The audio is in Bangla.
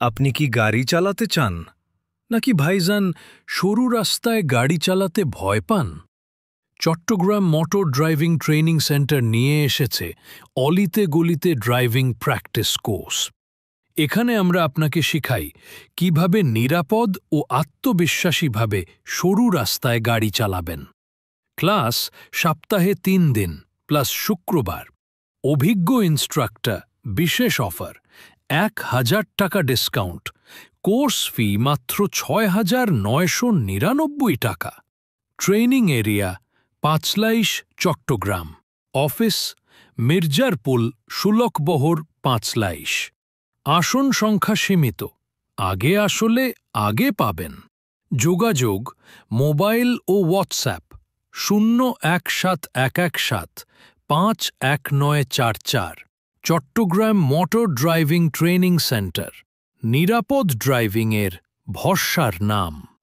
আপনি কি গাড়ি চালাতে চান নাকি ভাইজান সরু রাস্তায় গাড়ি চালাতে ভয় পান? Chittagong motor driving training centre নিয়ে এসেছে অলিতে গলিতে ড্রাইভিং প্র্যাকটিস কোর্স। এখানে আমরা আপনাকে শিখাই কিভাবে নিরাপদ ও আত্মবিশ্বাসীভাবে সরু রাস্তায় গাড়ি চালাবেন। ক্লাস সপ্তাহে ৩ দিন প্লাস শুক্রবার। অভিজ্ঞ ইনস্ট্রাক্টর, বিশেষ অফার ১,০০০ টাকা ডিসকাউন্ট। কোর্স ফি মাত্র ৬,৯৯৯ টাকা। Training area Panchlaish, Chattogram. Office Mirzarpul, Sulakbahar, Panchlaish. আসন সংখ্যা সীমিত, আগে আসলে আগে পাবেন। যোগাযোগ মোবাইল ও WhatsApp ০১৭১১৭৫১৯৪৪। Chattogram motor driving training centre, নিরাপদ ড্রাইভিংয়ের ভরসার নাম।